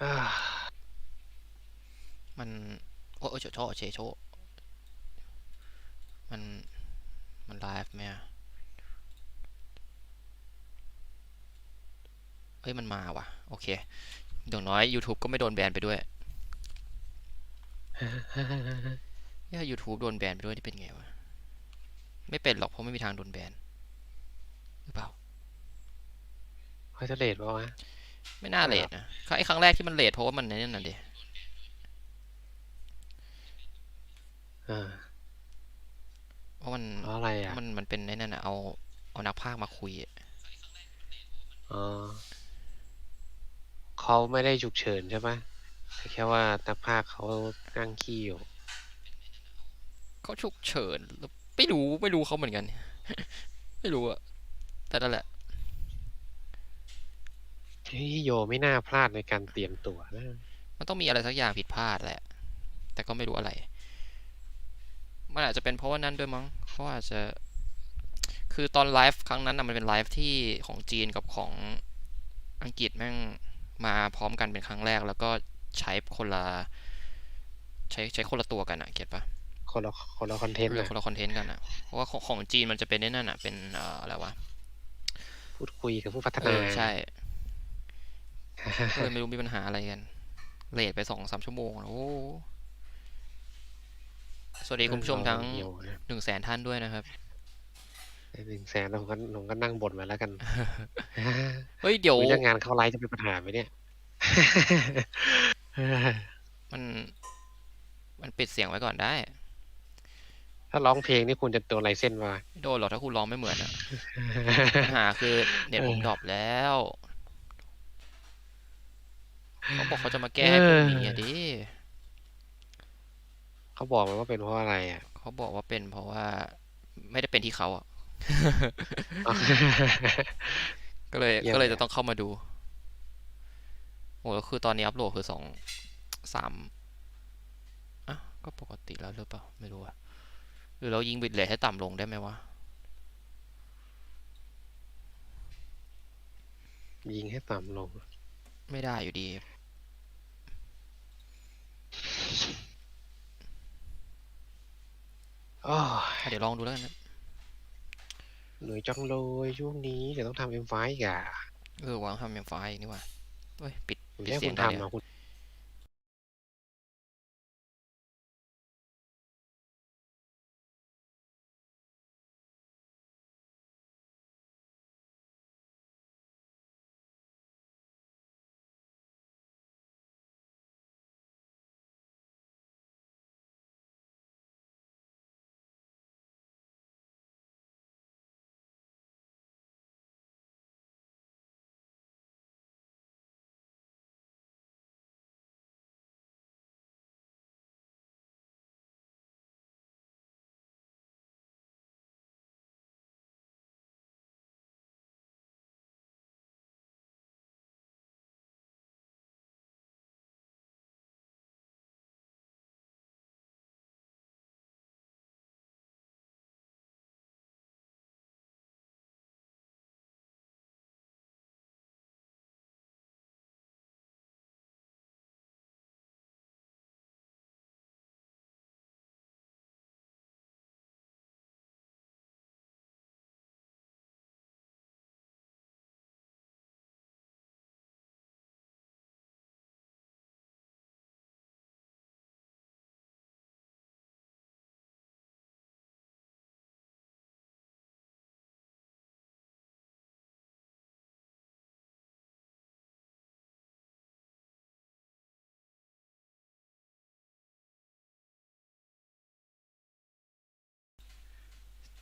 อ่ามันโอ้โชโชเชโชมันมันไลฟ์ไหมอะเอ้ยมันมาว่ะโอเคอย่างน้อย YouTube ก็ไม่โดนแบนไปด้วยถ้า YouTube โดนแบนไปด้วยนี่เป็นไงวะไม่เป็นหรอกเพราะไม่มีทางโดนแบนหรือเปล่าเขาจะเลทป่าวะไม่น่าไม่หรอกเลทนะไอ้ครั้งแรกที่มันเลทเพราะว่ามันนั่นน่ะดิอ่าเพราะมันเพราะอะไรอ่ะมันเป็นในนั่นน่ะเอานักพากย์มาคุยอ๋อเขาไม่ได้ฉุกเฉินใช่ปะแต่แค่ว่านักพากย์เขานั่งขี้อยู่เขาฉุกเฉินไม่รู้เขาเหมือนกันไม่รู้อะแต่นั่นแหละที่โยไม่น่าพลาดในการเตรียมตัวนะมันต้องมีอะไรสักอย่างผิดพลาดแหละแต่ก็ไม่รู้อะไรมันอาจจะเป็นเพราะว่านั้นด้วยมั้งเขาอาจจะ คือตอนไลฟ์ครั้งนั้นนะมันเป็นไลฟ์ที่ของจีนกับของอังกฤษแม่งมาพร้อมกันเป็นครั้งแรกแล้วก็ใช้คนละใช้คนละตัวกันอะเก็ตปะคนละคอนเทนต์นะคนละคอนเทนต์กันอะเพราะว่าของจีนมันจะเป็นนั่นอะเป็นอะไรวะพูดคุยกับผู้พัฒนา ใช่ก็เลยไม่รู้มีปัญหาอะไรกันเลทไป2-3 ชั่วโมงโอ้สวัสดีคุณผู้ชมเราทั้งเหี่ยวนะ100,000 ท่านด้วยนะครับ100,000แล้วผมก็นั่งบ่นมาแล้วกัน เฮ้ยเดี๋ยวหรือจะงานเข้าไลฟ์จะเป็นปัญหาไหมเนี่ยมันมันปิดเสียงไว้ก่อนได้ถ้าร้องเพลงนี่คุณจะตัวลายเส้นมา ไม่โดนหรอกถ้าคุณร้องไม่เหมือนอะปัญหาคือเน็ตผมดรอปแล้วเขาบอกเขาจะมาเแก้ให้พรุ่งนี้อออะดิ เขาบอกมาว่าเป็นเพราะอะไรอ่ะ เขาบอกว่าเป็นเพราะว่าไม่ได้เป็นที่เขาอ่ะ ก็เลยเยี่ยมเลยก็เลยจะต้องเข้ามาดูโอ้แล้วคือตอนนี้อัพโหลดคือ3อ่ะก็ปกติแล้วหรือเปล่าไม่รู้อะหรือเรายิงบิตเรทให้ต่ำลงได้ไหมวะยิงให้ต่ำลงไม่ได้อยู่ดีอ๋อเดี๋ยวลองดูแล้วกันนะเหนื่อยจังเลยช่วงนี้เดี๋ยวต้องทำเอ็มไฟอีกอ่ะวางทำยังไฟล์นี่ว่าเฮ้ยปิดคุณแม่เสียงได้เลยคุณทำอ่ะคุณ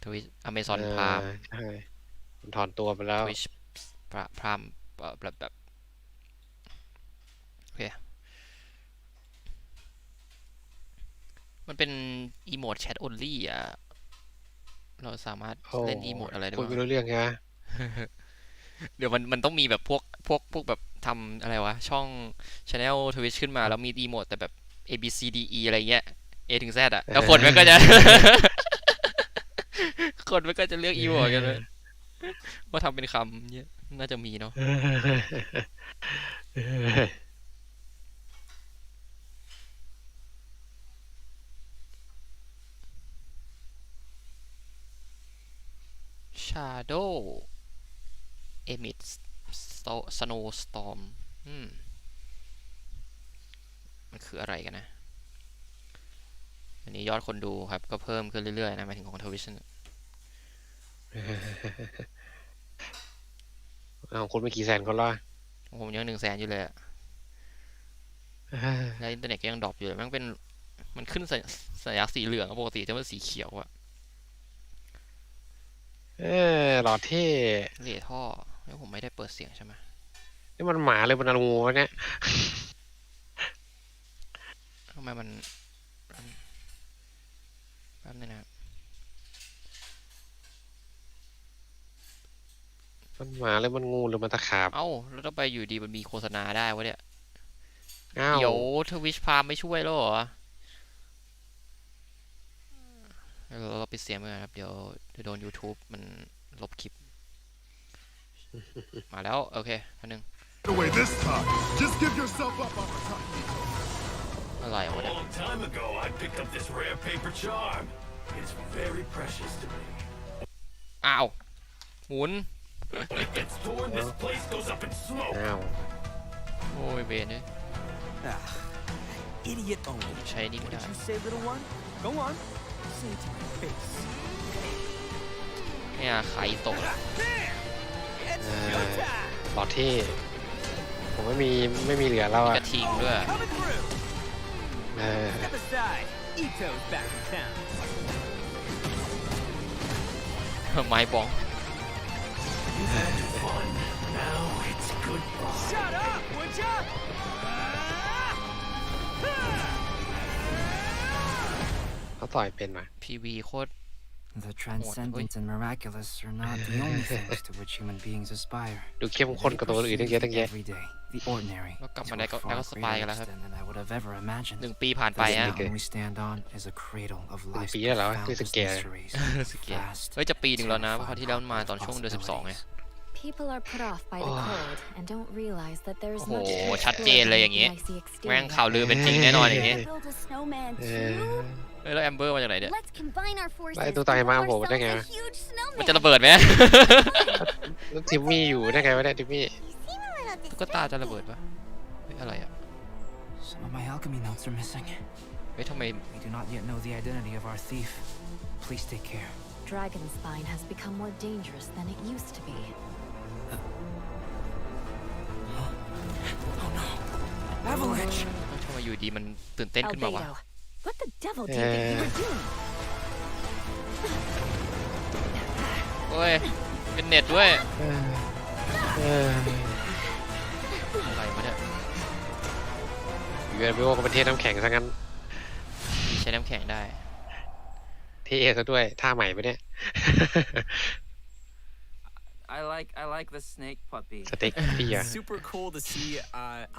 ทวิชอเมซเอออนพามใช่ผมถอนตัวไปแล้วทวิชพรามแบบโอเคมันเป็นอีโมดแชท only อ่ะเราสามารถโอ้เล่นอีโมดอะไรได้บ้าง คุยไม่รู้เรื่องใช่ไหมเดี๋ยวมันต้องมีแบบพวกแบบทำอะไรวะช่อง Channel Twitch ขึ้นมาแล้วมีอีโมดแต่แบบ A B C D E อะไรเงี้ย A ถึง Z อ่ะเแล้วคนมันก็จะ ออ คนมันก็จะเลือกเอีโมดกันเลยออว่าทำเป็นคำเนี่ยน่าจะมีเนาะเออ Shadow Emit Snowstorm มันคืออะไรกันนะอันนี้ยอดคนดูครับก็เพิ่มขึ้นเรื่อยๆนะหมายถึงของทวิชเอาคนไม่กี่แสนคนละ ผมยัง100,000อยู่เลยอะแล้วอินเทอร์เน็ตก็ยังดรอปอยู่เลยมันขึ้นสัญลักษณ์สีเหลืองปกติจะเป็นสีเขียวอะหล่อเท่เหล่ท่อแล้วผมไม่ได้เปิดเสียงใช่ไหมนี่มันหมาเลยมันอะไรงูวะเนี่ยทำไมมันแป๊บนึงนะ มันหมาเลยมันงูหรือมันตะขาบเอ้าแล้วต้องไปอยู่ดีมันมีโฆษณาได้วะเนี่ยอ้าวเดี๋ยวทวิชพามไม่ช่วยแล้วเหรอเราปิดเสียงไปก่อนครับเดี๋ยวโดน YouTube มันลบคลิปมาแล้วโอเคอันนึงอะไรวะเนี่ยอ้าวหมุนอ้าวโอ้ยเบนเนี่ยใช้นี่ไม่ได้เนี่ยไข่ตกหล่อเท่ผมไม่มีเหลือแล้วกอ่ะระทิงด้วยไม้บองเขาต่อยเป็นไหม PV โคตร The transcendent and miraculous are not the only things to which human beings aspire. ดูเข้มข้นกับตัวอื่นตั้งเยอะ Every day, the ordinary ก็กลับ to มา a ได้ก็ far สปายกัน greater แล้วครับ extent than I would have ever imagined. 1 ปีผ่านไป The อ่ะ ground we stand on is a cradle of life's ปีแล้วเหรอนี่ profoundest สเกล mysteries. เฮ้ยจะปีหนึ่งแล้วนะเพราะที่แล้วมาตอนช่วงเดือน12ไง People are put off by the cold and don't realize that there's โอ้โห much ชัดเจนเลยอย่างงี้แม่งข่าวลือเป็นจริงแน่นอนอย่างงี้ build a snowman เอ too. เฮ้ยแล้วแอมเบอร์มาจากไหนเนี่ย Let's combine our forces ไล่ to ตัวตาย build มาโผล่มาได้ ourselves ไง a huge มันจะ snowman. ระเบิดไหม แล้วทิมมี่อยู่ได้ไงวะเนี่ยทิมมี่ You seem a little ตุ๊กตาจะระเบิดปะเฮ้ยอะไรอ่ะ Some of my alchemy notes are missing. เฮ้ยทำไม We do not yet know the identity of our thief. Please take care. Dragon spine has become more dangerous than it used to be. Oh no! Avalanche! ทำไมอยู่ดีมันตื่นเต้นขึ้นมาวะ Albedo, what the devil do you think you were doing? โอ้ยเป็นเน็ตด้วยอะไรวะเนี่ย อยู่ในโลกประเทศน้ำแข็งซะงั้น ใช้น้ำแข็งได้ เท่ซะด้วยท่าใหม่ปะเนี่ย I like the snake puppy. สเต็กพี่อะ Super cool to see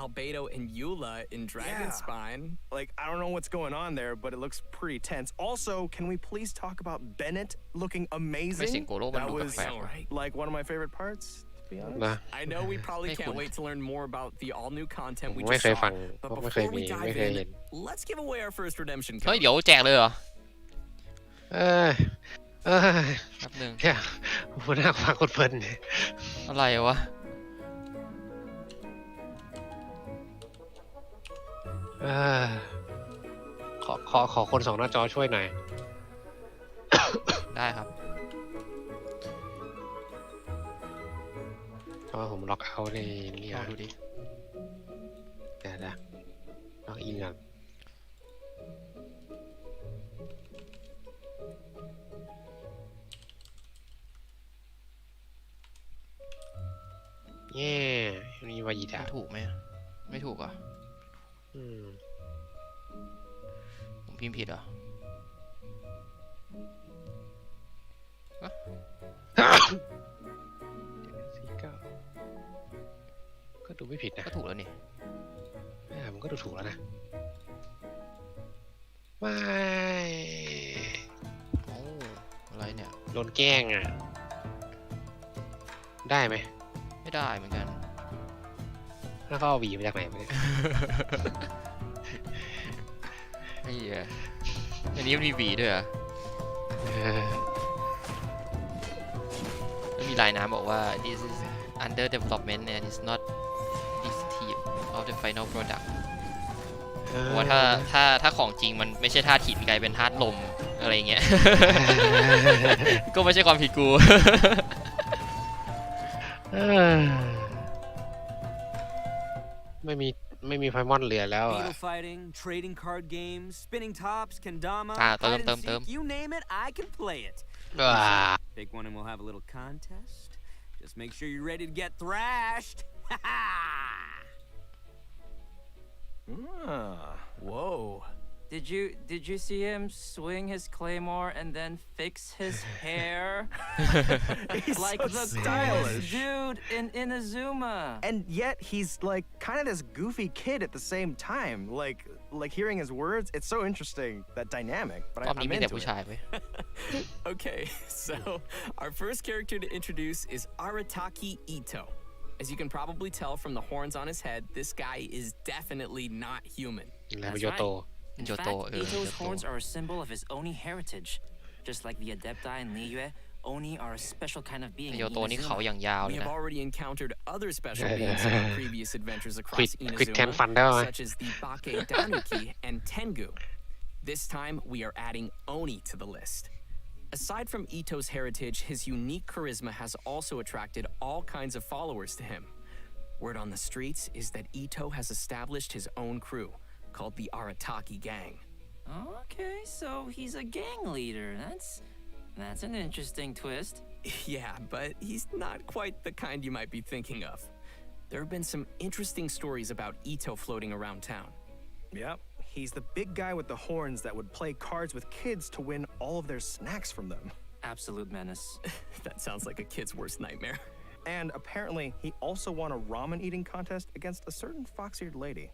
Albedo and Eula in Dragon Spine. Like, I don't know what's going on there, but it looks pretty tense. Also, can we please talk about Bennett looking ไม่เสียง amazing? โกโร่มัน That ดู was แปลกๆว่ะ like one of my favorite parts. To be honest. นะ I know we probably Hey, can't cool. wait to learn more about the all-new content we ไม่ just เคยฟัง saw. เพราะ But ไม่เคย before มี we ไม่ dive เคยเห็น in, let's give away our first redemption เฮ้ย code. เดี๋ยวแจกเลยเหรอ เออเออ แป๊บนึง แค่หัวหน้าฟังคนเพลินเนี่ย อะไรวะ เออขอคน2 หน้าจอช่วยหน่อย ได้ครับ เพราะว่าผมล็อกเอาท์ในนี่ ลอง อ่ะ ดูดิ เดี๋ยวนะล็อกอินก่อนเย้มีวายิดะ ถูกไหมไม่ถูกอ่ะ อืม ผมพิมพ์ผิดเหรอ ก็ดูไม่ผิดนะ ก็ถูกแล้วนี่ มันก็ดูถูกแล้วนะไม่ โอ้อะไรเนี่ย โดนแกล้งอ่ะได้ไหม ไม่ได้เหมือนกัน แล้วก็เอาหวีมาจากไหนมาเนี่ย ไอ้เหี้ยอันนี้มันมีหวีด้วยเหรอ เออ ลายน้ำบอกว่า this is under development and is not indicative of the final product เพราะว่าถ้าของจริงมันไม่ใช่ธาตุหินกลายเป็นธาตุลมอะไรเงี้ย ก็ไม่ใช่ความผิดกู ไม่มีไพมอนเหลือแล้วอ่ะ Beetle fighting, trading card games, spinning tops, kendama, เติม hide and seek, you name it, I can play it. ว้า Pick one and we'll have a little contest. Just make sure you're ready to get thrashed. Whoa. Did you see him swing his claymore and then fix his hair? He's Like so the stylish. dude in Inazuma. And yet he's like kind of this goofy kid at the same time. Like hearing his words, it's so interesting, that dynamic. But รอบนี้ I'm มีแต่ into ผู้ it. ชายเว้ย Okay, so our first character to introduce is Arataki Ito. As you can probably tell from the horns on his head, this guy is definitely not human. แล้ว That's โยโต In Yoto, fact, Ito's โยโต horns are a symbol of his Oni heritage. Just like the Adepti in Liyue, Oni are a special kind of being โย in โตนี่เขา Inazuma. อย่างยาวเล We ย have นะ already encountered other special beings in our previous adventures across ควิดแทน Inazuma, ฟันได้ไหม such as the Bake Danuki and Tengu. This time, we are adding Oni to the list. Aside from Ito's heritage, his unique charisma has also attracted all kinds of followers to him. Word on the streets is that Ito has established his own crew, called the Arataki Gang. Okay, so he's a gang leader. That's an interesting twist. Yeah, but he's not quite the kind you might be thinking of. There have been some interesting stories about Ito floating around town. Yep. He's the big guy with the horns that would play cards with kids to win all of their snacks from them. Absolute menace. That sounds like a kid's worst nightmare. And apparently, he also won a ramen eating contest against a certain fox-eared lady.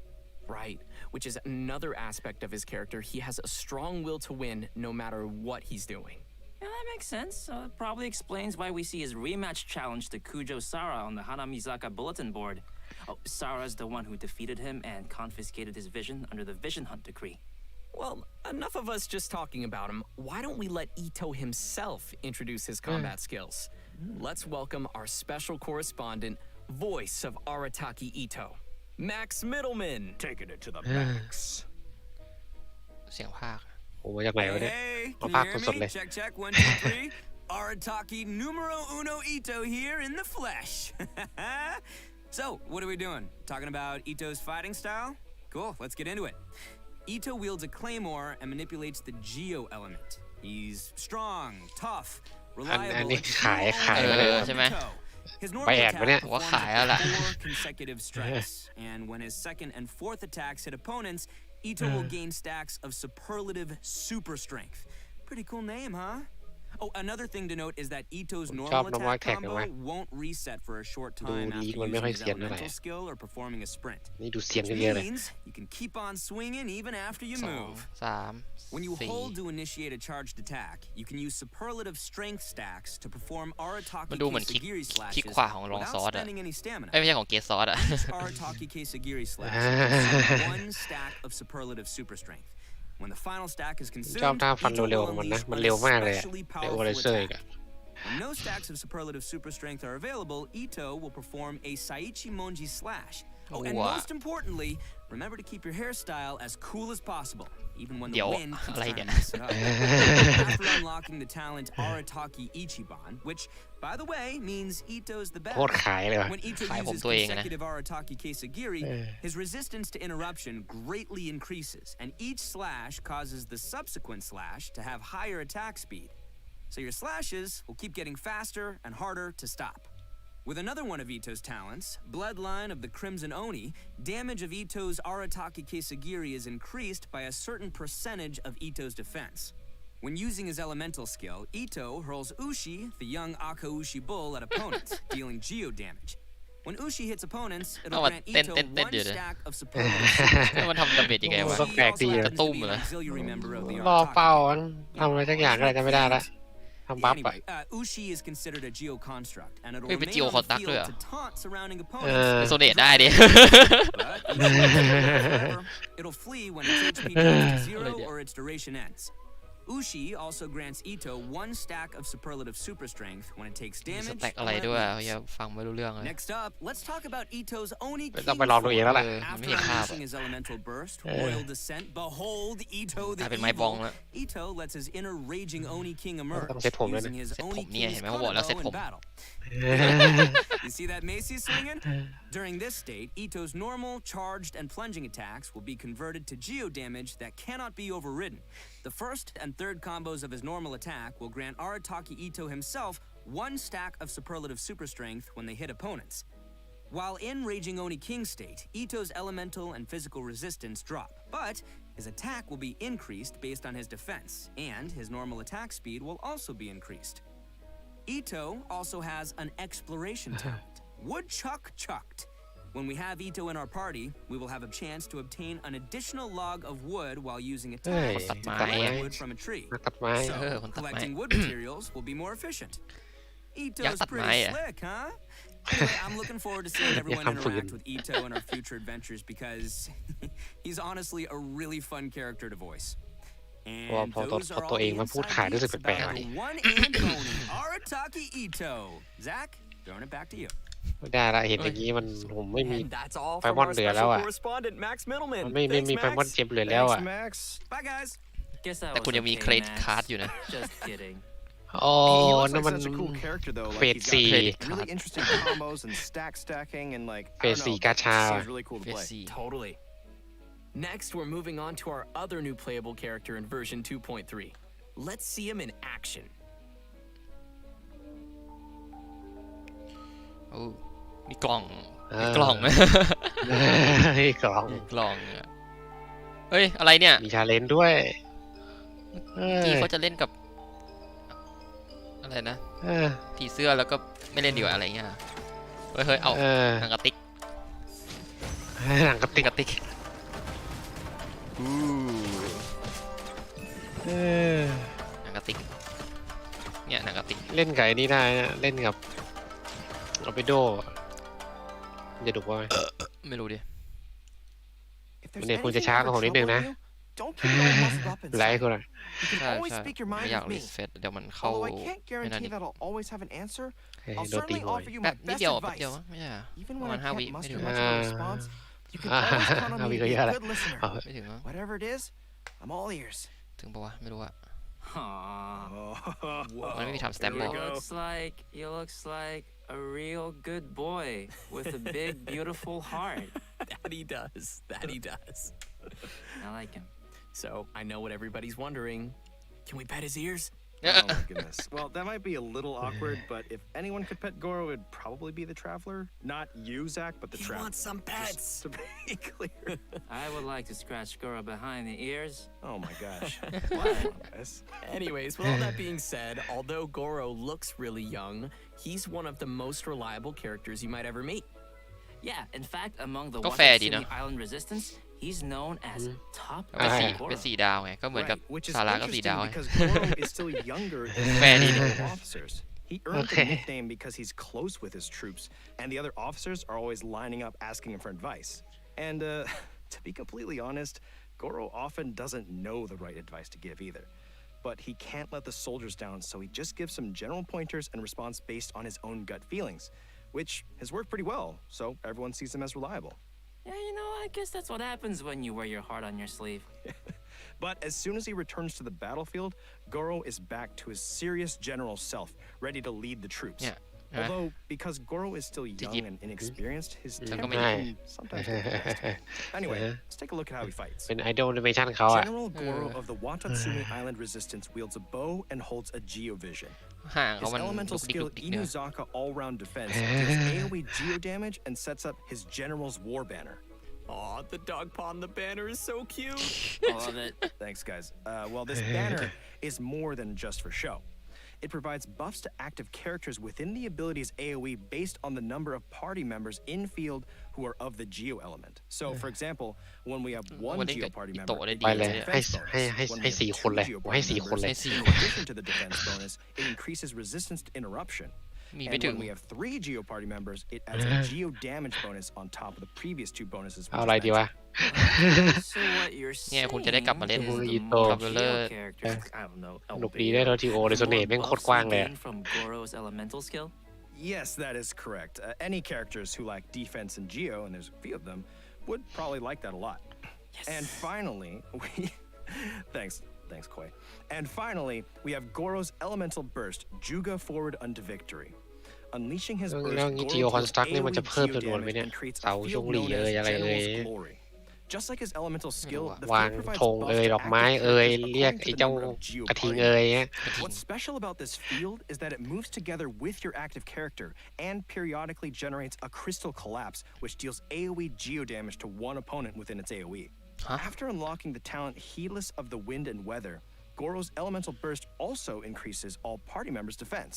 Right, which is another aspect of his character. He has a strong will to win no matter what he's doing. Yeah, that makes sense. It probably explains why we see his rematch challenge to Kujo Sara on the Hanamizaka bulletin board. Oh, Sara's the one who defeated him and confiscated his vision under the Vision Hunt decree. Well, enough of us just talking about him. Why don't we let Ito himself introduce his combat skills? Let's welcome our special correspondent, voice of Arataki Ito, Max Middleman. Taking it to the max. เสียงภาค โอ้มาจากไหนวะเนี่ย Hey, I'll can pack you this hear up me? later. Check, check, 1, 2, 3. Arataki numero uno Ito here in the flesh. So, what are we doing? Talking about Ito's fighting style? Cool, let's get into it. Ito wields a claymore and manipulates the Geo element. He's strong, tough, reliable, and and khải mà head này. to Chứ toe. His normal Bài attack mà nè. Quá performs khải á là. 4 consecutive strikes, and when his second and fourth attacks hit opponents, Ito will gain stacks of superlative super strength. Pretty cool name, huh? Oh, another thing to note is that Ito's normal normal attack attack combo won't reset for a short timeดู after ลีกมันไม่ using ค่อย his เสียนเท่าไหร่ elemental skill or performing a sprint. นี่ดูเสียน Which กันเยอะเลย means you can keep on swinging even after you สอง move. สาม When you สี่ hold to initiate a charged attack, you can use superlative strength stacks to perform Arataki มันดูเหมือนคลิก Keisagiri คลิก slashes ขวาของรองซอ without สอะ spending any stamina. ไม่ใช่ของเกสซอสอะ Each Arataki Keisagiri slash consumes 1 stack of superlative super strength. When the final stack is ชอบ consumed, ท่าฟัน Ito เร็ว will ๆของมันนะ unleash มัน an เร็วมากเลยอะ especially เร็วกว่า powerful เลเซอร์อีก attack. อะ When no stacks of superlative super strength are available, Ito will perform a Saichi Monji slash. Oh, and Wow. most importantly, remember to keep your hairstyle as cool as possible, even when the เดี๋ยว wind keeps อะไร trying เนี่ย to mess it up. After unlocking the talent Arataki Ichiban, which, by the way, means Ito's the โคตร best. ขายเลยว่ะ When Ito ขายผม uses ตัวเองนะ consecutive Arataki Keisagiri, his resistance to interruption greatly increases, and each slash causes the subsequent slash to have higher attack speed. So your slashes will keep getting faster and harder to stop. With another one of Ito's talents, Bloodline of the Crimson Oni, damage of Ito's Arataki Keisagiri is increased by a certain percentage of Ito's defense. When using his elemental skill, Ito hurls Ushi, the young Akaushi bull, at opponents, dealing geo damage. When Ushi hits opponents, it'll mà grant tên- Ito tên- tên 1 gì đấy? stack of superlative super strength. มันทำดาเมจยังไงวะ ก็แปลกดี Ushi อะ also happens to be an ตุ้มเหรอ auxiliary member of the รอ Arataki เป้า gang. มันทำอะไรสักอย่างอะไรจะไม่ได้ละทำบัฟอะ Anyway, Ushi is considered a geo construct, and it'll เฮ้ยเป็น remain geo on the contact ด้วย field เหรอ to taunt surrounding เอ opponents. อ เป็นโซเนตได้ดิ But Ushi won't live forever. It'll flee when its HP drops to 0 or its duration ends. Ushi also grants Ito 1 stack of superlative super strength when it takes ส damage. แต็กอะไร or it ด้วย leaks. อย่าฟังไม่รู้เรื่องเลย Next up, let's talk about Ito's Oni ต้อง King ไปลองดูเองแล้วแหละ form. After unleashing his elemental burst, Royal Descent, behold Ito กลาย the เป็นไม้บอง Evil. แล้ว Ito lets his inner raging Oni King emerge, ต้องเซ็ตผมด้วยนะ using his เซ็ตผ Oni มเนี่ย King's เห็นไหมเขาบอกแล้วเซ็ต Kanabo ผ in ม battle. You see that Macy swinging? During this state, Ito's normal, charged, and plunging attacks will be converted to geo damage that cannot be overridden. The first and third combos of his normal attack will grant Arataki Ito himself 1 stack of superlative super strength when they hit opponents. While in Raging Oni King state, Ito's elemental and physical resistance drop, but his attack will be increased based on his defense, and his normal attack speed will also be increased. Ito also has an exploration talent, Woodchuck Chucked. When we have Ito in our party, we will have a chance to obtain an additional log of wood while using attacks Hey, to tamat collect ya. wood from a tree. นักตัดไม้ So,คนตัดไม้ collecting wood materials will be more efficient. Ito'sตัดไม้ pretty อะ slick, huh? Anyway, I'm looking forward to seeing everyone ทำฟืน interact with Ito in our future adventures because he's honestly a really fun character to voice. พอ And พอ those พอ are ตัว all เอ the งมาพูด inside ขายรู้สึก beats แปลก about ๆ the นี่ one and only Arataki Ito. Zach, throwing it back to you. ไม่ได้ละเห็นอย่างนี้มันผมไม่มี And that's all Phải from bón our lửa special đâu à? correspondent Max มัน Middleman. ไม่ Thanks, มีไฟมอน Max. เจ็บเลยแล้วอ่ะ Thanks, Max. Bye, guys. Guess that แต่ was คุณยังมี okay, เครดิต Max. การ์ดอยู่นะ Just kidding. อ๋อ He looks นั่น like มัน such a cool character though. เฟ Like ส he's สี่ got really interesting combos and stacking and like I เฟส don't สี่ know. กาชา Seems really cool to เฟส play. 4 Totally. Next, we're moving on to our other new playable character in version 2.3. Let's see him in action. โอ้มีกล่อง เออ มีกล่อง มีกล่อง มีกล่องอะเฮ้ย อะไรเนี่ย มีชาเลนจ์ด้วยเออ ที่เขาจะเล่นกับ อะไรนะ เออ ผีเสื้อแล้วก็ไม่เล่นดีกว่าอะไรเงี้ยเฮ้ย เอา เออ หนังกระติก หนังกระติก กระติก เออ หนังกระติก เนี่ยหนังกระติก เล่นกับไอ้นี่ได้นะเล่นกับเอาไปโดจะดุว่าไหม ไม่รู้ดิ If there's เนี่ยคุณจะ anything ช้า ever กับผมนิดนึง troubling นะ you, don't keep it all muzzled up ไลค์ inside. คุณอ่ะ You can ใช่ always ใช่ speak your ไม่ mind อยาก with รี me. เซ็ตเดี๋ยวมันเข้า Although I can't ไม่นาน guarantee อีก that I'll always have an answer, เฮ้ย I'll โดนตี certainly หวย offer you แป๊ my บนิด best เดียวแป๊บ advice. เดียวไม่ใช่เหรอ Even ประ when มา I ณ5 วิ can't ไม่ muster ถึง much of a response, you can always count on me to be a good listener. ไม่ถึงเหรอ Whatever it is, I'm all ears. ถึงปะวะไม่รู้อะ Aww. Whoa. มันไม่มีทำสแตมป์ Here บ we อก go. You looks like a real good boy with a big, beautiful heart. That he does. That he does. I like him. So, I know what everybody's wondering. Can we pet his ears? Oh my goodness. Well, that might be a little awkward, but if anyone could pet Goro, it'd probably be the Traveler. Not you, Zach, but the He Traveler. wants some pets. Just to be clear. I would like to scratch Goro behind the ears. Oh my gosh. Wow, guys. Anyways, with all that being said, although Goro looks really young, he's one of the most reliable characters you might ever meet. Yeah, in fact, among the ก็แฟร์ดี Watatsumi นะ Island Resistance, he's known as top เป็น ใช่ 4เป็น4ดาวไงก็เหมือนกับ Right, which is ซาร่าก็4 interesting ดาวไง because Goro is still younger than Fair the dinner. other officers. He earned Okay. the nickname because he's close with his troops, and the other officers are always lining up asking him for advice. And to be completely honest, Goro often doesn't know the right advice to give either. But he can't let the soldiers down, so he just gives some general pointers and responds based on his own gut feelings, which has worked pretty well, so everyone sees him as reliable. Yeah, you know, I guess that's what happens when you wear your heart on your sleeve. But as soon as he returns to the battlefield, Goro is back to his serious general self, ready to lead the troops. Yeah, right. Although, because Goro is still young you- and inexperienced, his Mm. temper Right. can sometimes get the best of him. Anyway, let's take a look at how he fights. เป็นไอดอลแอนิเมชันเขาอ่ะ General Goro of the Watatsumi Island Resistance wields a bow and holds a Geovision. ห่างเขา His มัน elemental ลุกดิก skill ลุกดิกเนี่ย Inuzaka all-round defense deals AoE geo damage and sets up his general's war banner. Aw, the dog paw on the banner is so cute. I love it. Thanks, guys. Well, this banner is more than just for show. It provides buffs to active characters within the ability's AoE based on the number of party members in field who are of the Geo element. So, for example, when we have one Well, they Geo got party it member, already it By gains a the- defenseให้- bonus. ให้- When we ให้ have สี่ two คนเลย Geo ผมให้ party 4 คน members, เลย ให้4 in addition to the defense bonus, it increases resistance to interruption. มี And ไม่ถึง when we have 3 Geo party members, it adds a Geo damage bonus on top of the previous 2 bonuses. เอาอะไรดีวะ So what you're เนี่ย saying คุณจะได้กลับมาเล่น is มู the อิโต more กับเลอ Geo ร์ characters, I don't know, สนุกดีได้แล้วทีโอเร the โซเนต more แม่งโคตร buffs กว้าง we เลย gain from Goro's elemental skill? Yes, that is correct. Any characters who lack defense in Geo, and there's a few of them, would probably like that a lot. Yes. And finally, thanks, Koi. And finally, we have Goro's elemental burst, Juga forward unto victory. Unleashing his แล้ว burst, งี้ Goro จีโอคอน deals สตรักนี่มันจะ AoE เพิ่ม Geo จำนวนไหม damage เนี่ย and creates เสา a ช่วง field หลี known เอ่ย as อะไรเอ่ย General's Glory. Just like his elemental skill, the วาง field provides ธง buffs เอ่ย to ดอกไม้ active เอ่ย characters เรียก according ไอ้ to the เจ้า number of Geo กระทิง party เอ่ยเนี่ย What's special about this field is that it moves together with your active character and periodically generates a crystal collapse, which deals AoE geo damage to one opponent within its AoE. After unlocking the talent Heedless of the Wind and Weather, Goro's elemental burst also increases all party members' defense.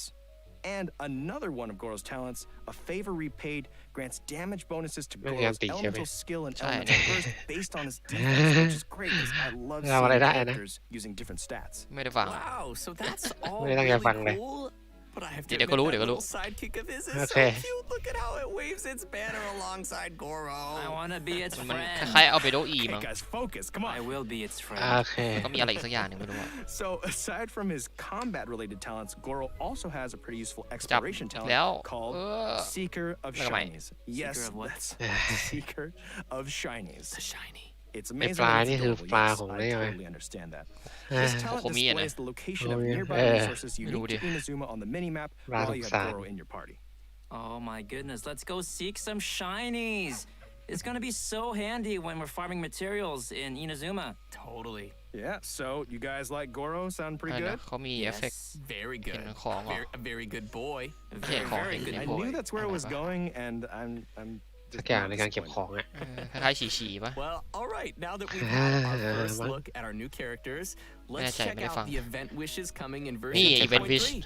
And another one of Goro's talents, a favor repaid, grants damage bonuses to Goro's elemental skill and elemental burst based on his defense, which is great because I love seeing characters using different stats. ไม่ได้ฟัง Wow, so that's all ไม่ได้ตั้งใจฟังเลย really cool. But I have to เดี๋ยวก็ admit รู้ that เดี๋ยวก็รู้ little sidekick of his is โอเค so cute. Look at how it waves its banner alongside Goro. I want to be its มัน friend. คล้ายๆเอาเบโดอี Hey มั้ง guys, focus, come I on. will be its friend. โอเค ก็มีอะไรอีกสักอย่างหนึ่งไม่รู้อะ So aside from his combat-related talents, Goro also has a pretty useful จับ exploration อีกแล้ว talent called เออ Seeker of แล้วทำไม Shinies. Yes, of what? that's Seeker of Shinies. The shiny. It's ไอ้ amazing. ปลา and it's นี่คือ adorable. ปลา Yes, ของ I ได้ไหม totally understand that. เออ This talent โคมิอะนะ displays the location of Komi, nearby eh. resources unique to Inazuma on the minimap while you have Rarusan. Goro in your party. Oh my goodness, let's go seek some shinies. It's gonna be so handy when we're farming materials in Inazuma. Totally. Yeah, so you guys like Goro? Sound อะไร pretty นะ good? เขามีเอฟเฟกต์ Very เห็ good. นของเหรอ A very good boy. Yeah, Very good I boy. knew that's where it was Alright. going, and I'm สั just กอย่าง not ในการเก็บ disappointed. ของอ่ะ คล้ายๆฉีๆป่ะ Well, all right. Now that we've had our first What? look at our new characters, let's Mẹ chạy check mày đi out phòng. the event wishes coming in นี่ version event wish 2.3.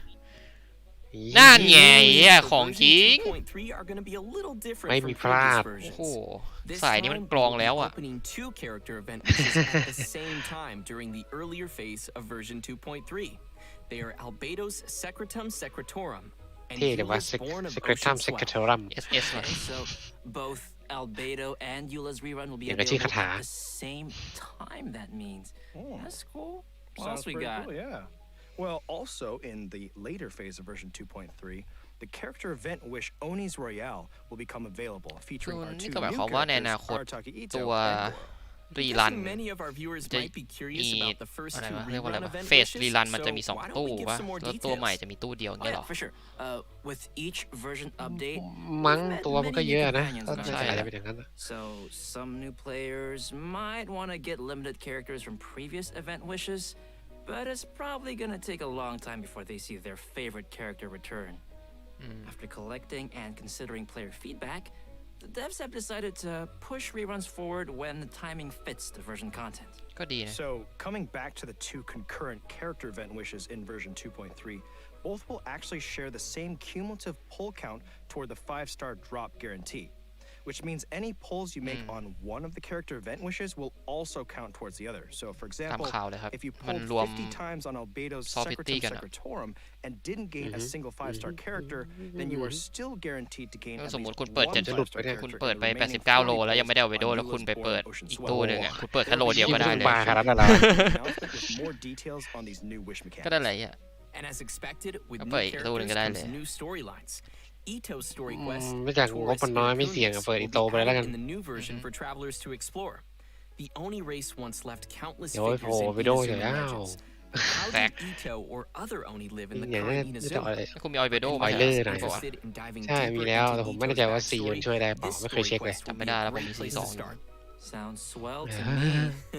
นั่นไงเหี้ย So ของจริง version 2.3 are going to be a little different ไม่ from มีพลาด previous โอ้โห versions. This สายนี้มัน time, กรอง we'll be แล้วอ่ะ opening 2 character event wishes at the same time during the earlier phase of version 2.3. They are Albedo's Secretum Secretorum and เท่เลยวะ Eula's Born of Secretum Ocean Swell. Secretorum SS หน่อย Okay, so both Albedo and Eula's rerun will be Yang kecil available kata. at the same time. That means that's cool. What Sounds else we pretty got? cool, yeah. Well, also in the later phase of version 2.3, the character event wish Oni's Royale will become available, featuring our นี่ two ก็หมาย new ความว่าในอนา characters, คต Arataki Ito ตัว and Goro. รี I'm รัน guessing many of our viewers จะ might be มี curious about the first อะไร 2 วะเรียกว่าอะไร rerun วะ event เฟส wishes, รีรันมันจะ so มี 2 why don't ตู้ we give ป่ะ some more แล้วตัว details? ใหม่จะมีตู้เดียว Oh เงี้ย yeah, เหรอ for sure. With each version update, มั้ง we've met ตัวมันก็ many เย new อะนะ companions ก็ in จะ our อาจจะ time. เป็นอย่างนั้นนะ So some new players might want to get limited characters from previous event wishes, but it's probably gonna take a long time before they see their favorite character return. After collecting and considering player feedback, the devs have decided to push reruns forward when the timing fits the version content. ก็ดีนะ So, coming back to the 2 concurrent character event wishes in version 2.3, both will actually share the same cumulative pull count toward the 5-star drop guarantee, which means any pulls you make on one of the character event wishes will also count towards the other. So, for ตาม example, ข่าวเลยครับ if you มัน pulled รวม 50 times on Albedo's Soft Secretum Hitty กันอะ Secretorum and didn't gain a single 5-star character, then you are still guaranteed to gain ก็ at สมมติ least คุณเปิด one จะ 5-star คุณ character เปิด in ไป the remaining 89 โล 40 แล้วยังไม่ได้เอาไปโด on แล้วคุณ Eula's ไปเปิด Born Ocean อีก Swell. ตู้หนึ่งอ่ะคุณเปิดแค่โลเดียวก็ได้เลย บาขนาดนั้นเหรอ Announcement with more details on these new wish ก็ mechanics. ได้เลยอ่ะ And as expected, with Apa, new itu characters udah comes ada. new storylines. Ito's story quest, ไม่จากงบมันน้อยไม่ Tourist เสี่ยงอะเปิดอี will โต be ไปแล้วกัน added in the new version for travelers to explore. The Oni race once left countless เดี๋ยวไอ้ figures โผล่ in ไปโดน Inazuma อย่างอ้าว legends. But how Back. do Ito or other Oni live in the อย่างนี้ current จะเอา Inazuma? อะไร คุณมีออยเบโด ไป มา เรื่อย ใช่ หน่อย ไหม Interested in diving ใช่ deeper มีแล้ว into แต่ผมไม่แน่ Ito's ใจว่าซีมัน backstory? ช่วยได้เปล่า This ไม่เคย story เช็คเลย quest will จำไม่ be ได้ a แล้วผม great มีซี place ส to อง start. Sounds swell to me.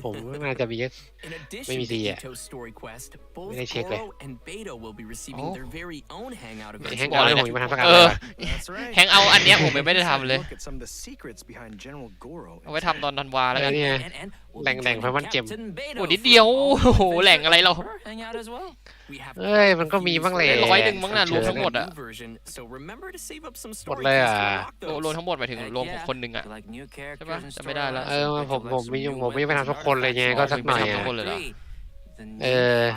ผมน่าจะมี In ไม่ addition มี to ซีอ่ะ Ito's story quest, both ไม่ได้เช็คเลย Goro and Beto will be receiving Oh. their very own hangout แฮ events. งเอาท์ผมยังไม่ทำสักอัน เอ เล อ ยว่ะ That's right. แฮงเอาท์อันเนี้ยผมยังไม่ได้ Let's have ทำ a เลย look at some of the secrets behind General Goro. เอาไว้ทำตอนธันวาแล้วกัน เนี่ย And we'll be Lành- lành phải joining văn kiểm. Captain Beto โอ้นิด for เดียว all โอ้โห events แหล่งอะไรเรา her hang out as well. We have เอ้ยมันก็มีบ้างแหละ ร้อยหนึ่งมั้งน่ะรวมทั้งหมดอะ new version, so remember to save up some หมด story เลย points อ่ะ to unlock รวม those. ทั้งหมดหมายถึง Heck รวม yeah. คนหนึ่งอ่ะ You like new characters Coba, and sampai dah lah. storylines, or would you ผม like some ไม่ new ผมไม่ไป weapons ทำ and ทุกคนเลยไง artifacts ก็ and สักหน่อย ไม่ทำทุ อ่ะ กคนเลยเหรอ artistry? The new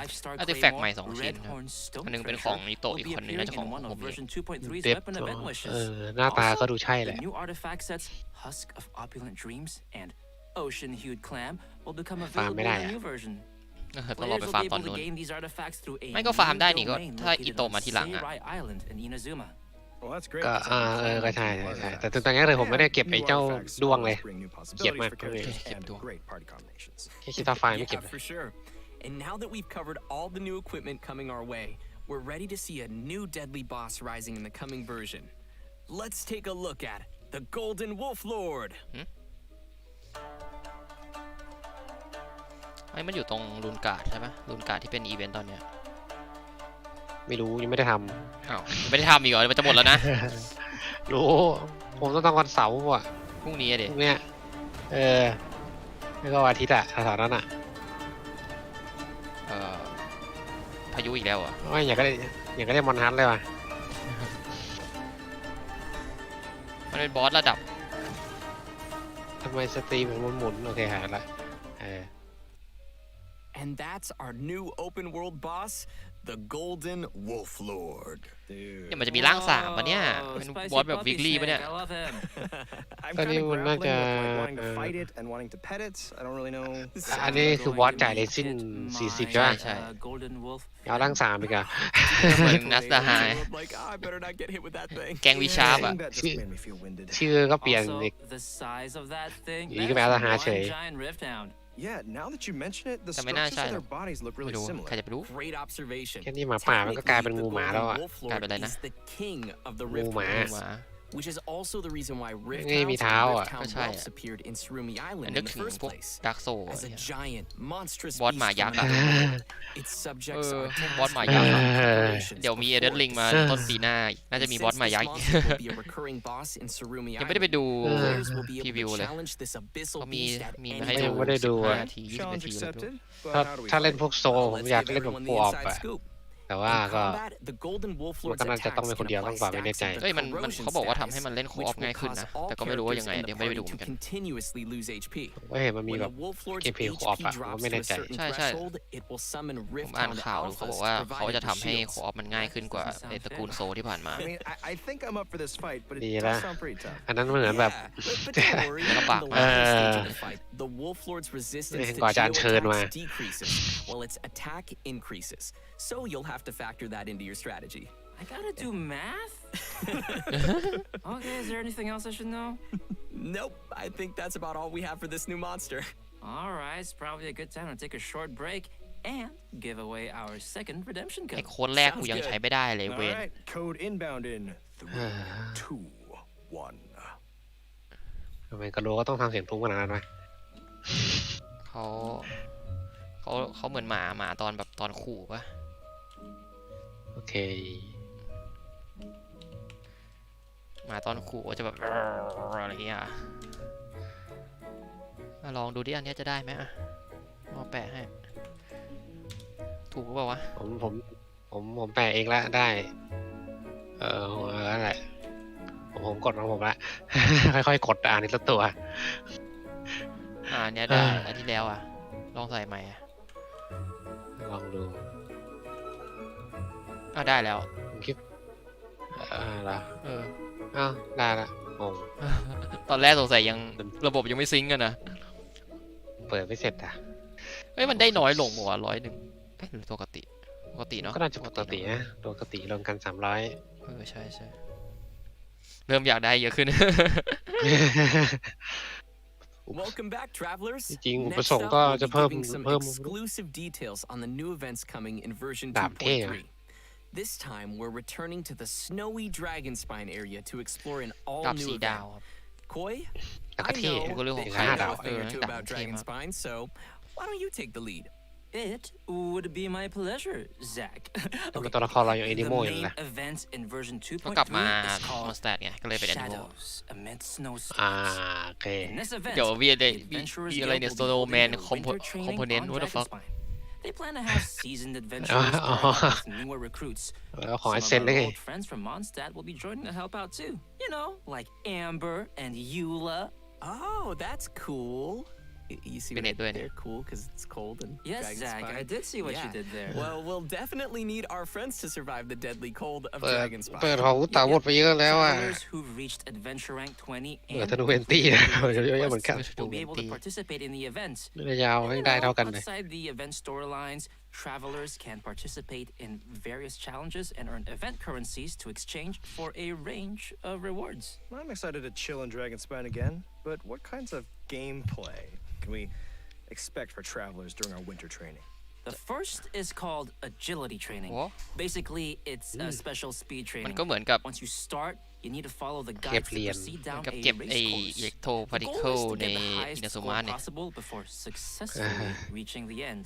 5-star อาร์ติแฟกต์ใหม่ claymore, 2 ชิ้น Red ครับ Horn Stone อันนึงเป็นของ Treasure, นิโตะ will อีก be คนนึงน่า appearing จะของ in one ผ of มเนี่ย version 2.3's เด็บ weapon event wishes. หน้าตาก็ดูใช่แห The ละ new artifact sets Husk of Opulent Dreams and Ocean-Hued Clam will become ฟาร์ม available ไม่ in ได้ the อะ new version. ต้องรอ Players ไป will ฟาร์ be มตอน able to นู้น gain these artifacts through a ไม่ก็ฟาร์ม new ได้นี่ก็ domain ถ้า located อิโตะ on มาทีหลังอะ Seirai Island in Inazuma. Well, that's great. ก็ 'cause I was planning ก็ on ใช่ collecting ใช่ artifacts. แต่ตอนนี้เลยผมไม่ได้เก็บไอ้ New เจ้า artifacts ดวงเลย always bring new เก็บ possibilities มาก for ก็เลย characters เก็บ and ดวง great party combinations. แค่คิดว่าไฟล์ไม่เก็บ Yeah, for sure. And now that we've covered all the new equipment coming our way, we're ready to see a new deadly boss rising in the coming version. Let's take a look at the Golden Wolf Lord. ไอ้มันอยู่ตรงรูนการ์ดใช่ปะรูนการ์ดที่เป็นอีเวนต์ตอนเนี้ย ไม่รู้ยังไม่ได้ท อ้าวไม่ได้ทำอีกเหรอมันจะหมดแล้วนะ ำ รู้ผมต้องทำวันเสาร์ว่ะ พรุ่งนี้อะ พ เด็ รุ่งเนี้ยแล้วก็วันอาทิตย์อะแถวๆนั้นอะ พายุอีกแล้วอ่ะ ไม่อยากก็ได้มอนฮันเลยว่ะ มันเป็นบอสระดับ ทำไมสตรีมมันหมุนโอเคหายละ And that's our new open world boss, the Golden Wolf Lord. Dude. เนี่ยมันจะมีร่าง3ปะเนี่ย Oh, เป็น spicy บอสแบบ puppy วิกลี่ปะเนี่ย snake, I love him. I'm Tao kind đi of muốn nói grappling with like cho- wanting to fight it and wanting to pet it. I don't really know. อันนี้คือบอสจ่ายเลซิน40ใช่ ใช่ ป่ะ ใช่ Golden Wolf. เอาร่าง3อีกอะ เหมือนนัสดาไฮ Like, I better not get hit with that thing. แกงวิชาร์ปอะ Saying that just made me feel winded. ชื่อก็เปลี่ยน Also, อีก the size of that thing. Ý cái That's bé là Hà one Trì. giant rift hound. Yeah, now that you mention it, the Tao mới nói structures sai of their rồi. bodies look ไม่ really รู้ similar. ใครจะไปรู้ Great observation. แค่นี้หมาป่ามันก็กลายเป็นงูหมาแล้วอะ Technically, the Golden Wolf Lord กลายเป็นอะไรนะ is the king of the งู Rift หมา Hounds, หมา which is also the reason why Rift นี่มี Hounds เท้า and อะ Rift ก็ Hound ใช่อะ whelps appeared in Surumi มัน Island นึ in ก the ถึง first พวก place. ดาร์กโซ As a giant, monstrous บอส beast หมายัก from ษ์อะ another world, its เอ subjects อ are บอสหมา tasked ยักษ์ with อะ operations เดี๋ยวมีเอ before เดนลิง it's มาต้นปีหน้าอีกน่าจะ And มีบอส since หมา this ยักษ์อีก monster will be a recurring boss in Surumi ยังไม่ได้ไป Island, ดู players will be พรี able วิว to เลย challenge this abyssal เขามี beast at มี any มาให้ดู ยังไม่ได้ดู 15 อะ นาที20 นา Challenge ทีเลยไม่รู้ accepted. But ถ้า how do we ถ้า fight เล่น it? พวกโซ Well, ผม let's อยาก give เล่นแบบ everyone โค the ออฟ inside อะ scoop. แต่ว่า In ก็ combat, the Golden Wolf มัน Lord's ก็น่าจะต้อง attacks เป็นคน can เดียว apply ต้องเปล่าไม่แน่ stacks ใจ of the เอ้ยมัน corrosion เขาบอกว่าทำให้ status, มันเล่นโคอ which อฟ will ง่ายขึ้น cause นะ all แต่ก็ไม่รู้ว่ายังไง characters in เดี๋ย the วไม่ได้ไป party ดูเหมือน to กัน continuously lose HP. ก็เห็นมันมี When แบ the บ Wolf Lord's เกมเพลย์โคออฟ HP อะผมก็ drops ไม่ to แน่ a ใจ certain ใช่ใช่ threshold, it will summon ผม Rift อ่าน Hound ข่าวดูเขาบอก alphas ว่าเขาจะ provided ทำ with ให้ shields. โคออฟมันง่ายขึ้นกว่าในตระกูลโซที่ผ่านมา I mean, I think I'm up for this fight, but it ดี does ละ sound pretty tough. อันนั้นเหมือนแบบ Yeah, but don't worry. Nó In bạc the mà. latter stage of the fight, the Wolf Lord's resistance to Gọi cho geo anh Sơn mà. attacks decreases, while its attack increases. So you'll have to factor that into your strategy. I gotta do math? Okay, is there anything else I should know? Nope, I think that's about all we have for this new monster. Alright, it's probably a good time to take a short break and give away our second redemption ไอ้ code. โค้ดแรกกูยังใช้ไม่ได้เลย All เวน right, code inbound in 3, 2, 1. ทำไมกระโดก็ต้องทำเสียงทุ้งขนาดนั้นวะ เขาเขาเหมือนหมาตอนแบบตอนขู่ปะ โอเค หมาตอนขู่ก็จะแบบอะไรเงี้ยลองดูดิอันนี้จะได้ไหมอ่ะลองแปะให้ถูกหรือเปล่าวะ ผมแปลเองละได้ นั่นแหละผมกดของผมละ ค่อยๆกดอ่านทีละตัว อันเนี้ยได้อันที่แล้วอ่ะลองใส่ใหม่อ่ะ ลองดู ได้แล้ว ผมคิดละ เออ อ้าวได้ละงง ตอนแรกสงสัยยังระบบยังไม่ซิงก์กันนะ เปิดไม่เสร็จอ่ะ เอ้ยมันได้น้อยลงหัว100หรือปกติเนาะ ก็น่าจะปกตินะปกติรวมกัน300 ใช่เริ่มอยากได้เยอะขึ้น Welcome back, travelers. จริงๆอุป Next สงค์ up, ก็ we'll จะ be เพิ่ม giving some เพิ่ม exclusive details on the new events coming in version ดาบเท่อะ 2.3. This time, we're returning to the snowy dragon spine area to explore an ดาบ all-new สีดาว event. ครับ Koi, แล้ว I ก็เท่ know ก็เรื่องของ that ใคร you ดา know บ a thing or two ดาบ about เท่ dragon มาก spine, so why don't you take the lead? It would be my pleasure, Zach. ทำไมตัวละครเรายัง The เอนิโมอยู่ main ล่ะ event in version ก็กลับมา 2.3 is มอน called สเตทไงก็เลยเป็นแอนิโม Shadows Amid Snowstorms. โอเค In this event, เดี๋ยววี the adventurers อะไร guild เนี่ย will โซ be โล holding แมน their คอม winter training โพเนนต์ on what the fuck Dragonspine. They plan to have seasoned adventurers pair up with newer recruits. แล้วของ Some ไอ of เซน our ได้ไง old friends from Mondstadt will be joining to help out too. You know, like Amber and Eula. Oh, that's cool. You see Been what I it doing did it. there? Cool, because it's cold and Yes, dragon Zach, spine. I did see what you Yeah. did there. Well, we'll definitely need our friends to survive the deadly cold of เปิด dragon เปิด spine. ของเต่าหมดไปเยอะแล้วอ่ะ Travelers who've reached adventure rank 20 เหลือ and ธนูเวนตี้ completed นะ the เยอะๆ quests เหมือนกัน will be able to participate in the event. ไม่ได้ยาวให้ได้เท่ากันเลย Outside the event storylines, travelers can participate in various challenges and earn event currencies to exchange for a range of rewards. I'm excited to chill in Dragonspine again, but what kinds of gameplay can we expect for travelers during our winter training? The first is called agility training. โอ้ Basically, it's a special speed มัน training. ก็เหมือนกับ Once you start, you need to follow the เก็บ guides เหรี to ยญ proceed เหมือน down กับ a เก็บ race ไอ้ course. อิเล็กโทร The พาร์ติ goal เคิล is to ใน get the อิ highest นาซู score มะเนี่ย possible before successfully reaching the end.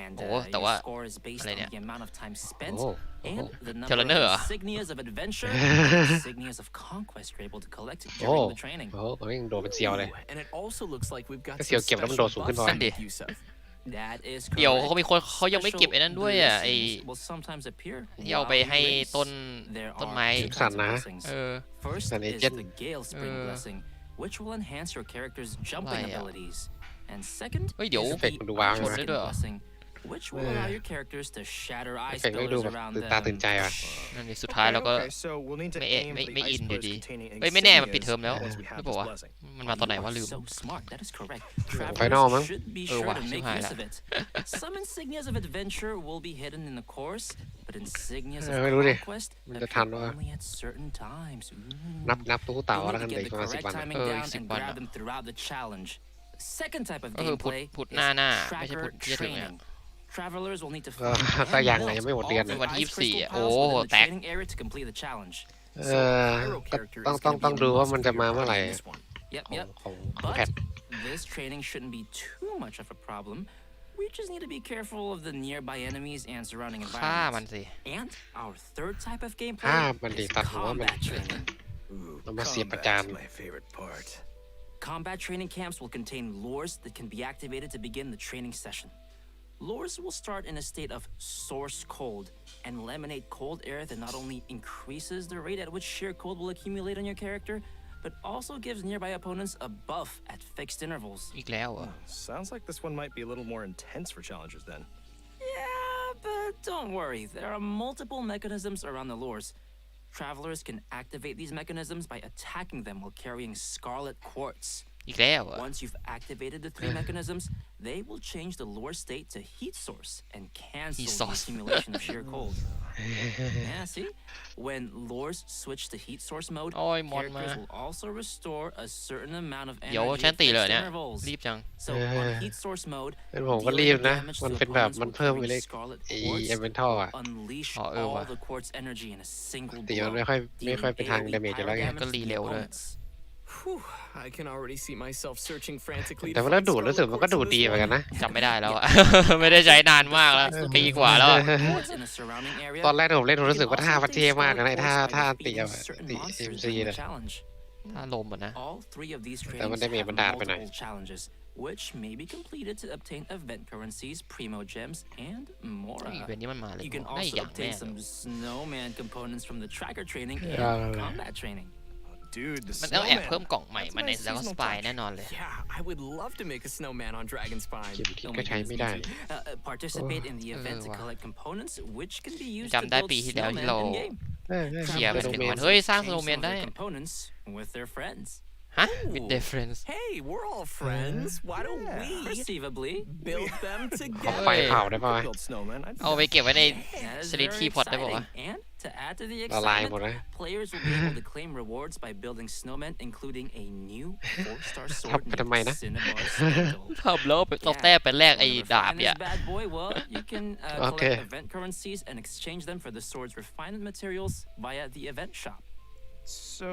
And โอ้แต่ your ว่า score is based อะไร on เนี่ย the amount of time spent โอ้ and the number เทเลเนอร์ of เหรอ insignias of adventure and insignias of conquest you're able to collect โอ้ during the training. โหมันยังโดดเป็นเซียวเลย Ooh, and it also looks like we've got Cái some siêu kiểm nó special đổ xuốngขึ้น buffs มา to make use of. That is เดี๋ยว correct. เขามีคนเขายังไม่เก็บไอ้นั่นด้วยอ่ะไอ้ Blessings will sometimes appear ที่เอาไป while you ให้ race. ต้น There ต้น are ไม้ two kinds of สั่นนะ blessings. เออ First An is agent. the Gale Spring blessing, which will enhance your character's jumping Right, yeah. abilities. And second เฮ้ยเดี๋ยว is Effect the มันดูว้าว ชนได้ Second ด้วยเหรอ blessing, which will allow your characters to shatter เอ ice ฟเฟกต์ไม่ดู pillars แบบ around ตื่นตาตื่นใจ them. ว่ะ นั่นดิสุดท้ายเราก็ Okay, so we'll need to ไม่ aim for the ไม่อิ ice นอยู่ pillars ดี containing เฮ้ยไม่แน่มันปิด insignias เทอมแล้ว once we ห have รือเปล่า this วะ blessing. มันมาตอนไหน You วะ are ลืม so smart. That is correct. Final Travelersมั้ง should be เออ sure ว่ะ to ชิบ make หาย use ละ of it. Some insignias of adventure will be hidden in the course, but insignias of ไม่รู้ดิ conquest มันจะทัน appear วะ only at certain times. นับตู้เต่า You แล้ว need กัน to เลย get ประ the มาณ10 correct วัน timing Oh, down it's and fun. grab them throughout the challenge. The second type of ก็คือพุธ gameplay พุธ is หน้าไม่ใช่ tracker พุธที่จะถึงเนี่ย training. Travelers will need to เออ find ถ้า and ยัง melt ไงยังไม่หมดเดือน all นะ the วันที่ ice crystal 24 piles โอ้ within the แตก training area to complete the challenge. เอ So อ the pyro ก็ character ต้อง is ต้อง gonna ต้อง be ดู a ว่า must มัน for จะ your มาเมื่อไหร่ party in this one. Yep, ของ yep. ของแพ But ท this training shouldn't be too much of a problem. We just need to be careful of the nearby enemies and surrounding ฆ่ามัน environments. สิ And our third type of ฆ่า gameplay มันดิ is ตัดหัวมัน combat training. Ooh, เรามาเสียบประจาน combat's my favorite part. Combat training camps will contain lures that can be activated to begin the training session. Lures will start in a state of source cold and emanate cold air that not only increases the rate at which sheer cold will accumulate on your character, but also gives nearby opponents a buff at fixed intervals. อีกแล้วเหรอ่ะ Sounds like this one might be a little more intense for challengers then. Yeah, but don't worry. There are multiple mechanisms around the lures. Travelers can activate these mechanisms by attacking them while carrying scarlet quartz. อีกแล้วเหรอ่ะ Once you've activated the three mechanisms, they will change the lure state to heat source and cancel Heat the source. accumulation of sheer cold. Yeah, see? When lures switch to heat source mode, โอ้ยมอนมา characters will also restore a certain amount of เดี๋ยว energy ฉัน at ตีเลย fixed เนี่ย intervals. รีบจัง So on heat source mode, เป็นผมก็ dealing รีบนะ damage มัน to เป็นแบบ opponents มัน will เพิ่มไป carry เลย scarlet ไอ้ quartz เอเวนทัลอ่ะ unleash Oh, allว่ะ the quartz energy in a single ตีมัน blow, ไม่ค่อยไป dealing ทาง AoE ดาเมจอยู่แล้วไง pyro damage to the Galileo ด้วย opponents. Whew, I can already see myself searching frantically แต่ to เวลา find ดูดรู้สึก scarlet มันก็ quartz ดู in ด this ดีเหมือนกัน one. นะ จำไม่ได้แล้วอ่ะ ไม่ได้ใช้นานมากแล้วปีกว่าแล้วอะ Quartz in the surrounding area ตอนแรกผมเล่นผมรู้สึกว่า can ท่า also มันเท่ take มากนะ scarlet ไอ้ท่า quartz by ท่าตี defeating อะ certain ตี monsters เอ็ม during ซี the เลย challenge. ถ้าลมอ่ะนะ All three of these แต่มัน trainings ดาเมจ have มันดาดไปหน่อย multiple challenges, which may be completed to obtain event currencies, primo gems, and อี more. เวนต์นี้มันมาเลย You can ได้ also อย่างแน่ obtain some snowman components from the tracker training and Yeah. combat training. Dude, the มันต้องแอบ snowman. เพิ่มกล่องใหม่ That's มา a ใน nice แล้วก็ส seasonal ปาย touch. แน่นอนเลย Yeah, I would love to make a snowman on Dragon Spine. เกมคิด Oh ก็ my ใช้ goodness, ไม่ me ได้ too. Participate in the event to wow. collect components, which can be used จำ to ได้ build ปีที่แล้วที่ snowmen เรา in game. เชียร์ไป โด ถึง เม วัน นเฮ้ยสร้าง Change สโน some ว์แมน of ได้ their components with their friends. ฮะ with difference Hey, we're all friends. Why don't we Perceivably, build them เอาไฟ together? เผาได้ป่ะ Build snowman. I'd เอาไปเก็บไว้ใน that is สลิท very ที่พอตได้ป่าวะ exciting. And to add to the ละลายหมด excitement, นะ players will be able to claim rewards by building snowmen, including a new 4-star sword ทำไปทำไมนะ named Cinnabar Spindle. ทำแล้วเอาแต้มไปแลกไอ้ Want to ดาบ refine เนี่ย this bad boy? Well, you can Okay. collect event currencies and exchange them for the sword's refinement materials via the event shop. So,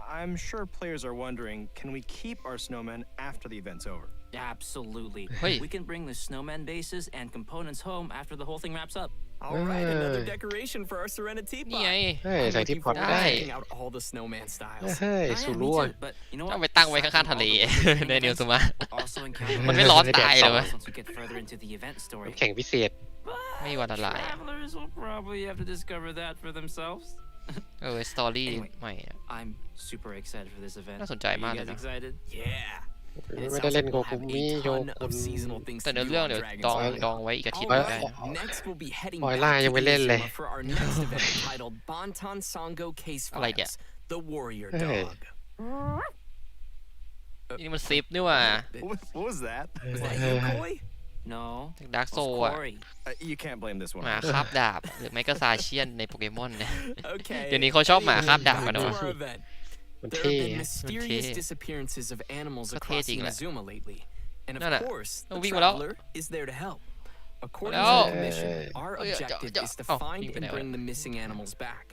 I'm sure players are wondering, can we keep our snowmen after the event's over? Absolutely. Hey. We can bring the snowman bases and components home after the whole thing wraps up. All right, another Hey. decoration for our Serenity นี่ไง Teapot. เฮ้ย I'm ใส่ที่ looking พอต forward ได้ to checking out all the snowman styles. เฮ้ย Oh, สู yeah, รู้ me อ่ะ too. But you know ต้อง what? ไปตั้งไว้ Aside ข้าง from ๆทะเล all the training ในนิว events, ซูมะ we'll also encounter มันไม่ร้อนตายเลยวะ once we get further into the event story. แข่งพิเศษ ไม่มีวันละลายอะ Travelers will probably have to discover that for themselves. เออสตอรี่ Anyway. ใหม่อะ I'm super excited for this event. น่าสนใจ Are มาก you เลย guys นะ excited? Yeah. And it ไม่ได้ sounds เล่น like โก we'll กุ have มิ a โย ton กุ of น seasonal things แต่ to ใน do เรื่อง on เดี๋ยว Dragon's ดอง Island. ดองไว้อีกอาทิตย์ Alright, ได้ next we'll be heading Ôi, back lai toยังไม่เล่นเลย Inazuma for our next event titled Bantan Sango Case อะไรเนี่ย Files, The Warrior เฮ้ย Dog. นี่มันซิปนี่หว่า What was that? Was that you, Koi? No, ดาร์ก it โซ was อ่ะ Corey. You can't blame this ห one. มา on คาบดาบหรือไม่ก็ซาเชียนในโปเกมอนเนี่ย Okay. เดี๋ยวนี้เขาชอบหมาคาบดาบกัน back เหร to อ our event. มัน There เท่ have been อะ mysterious Okay. disappearances of animals Có across thế gì lại? Inazuma lately. And of Nó là- course, nó theวิ่งมาแล้ว traveler is there to help. According Đâu? to the mission, our Ôi, objective dạ, is to dạ. findวิ่งไป and ไหนวะ bring the missing animals back.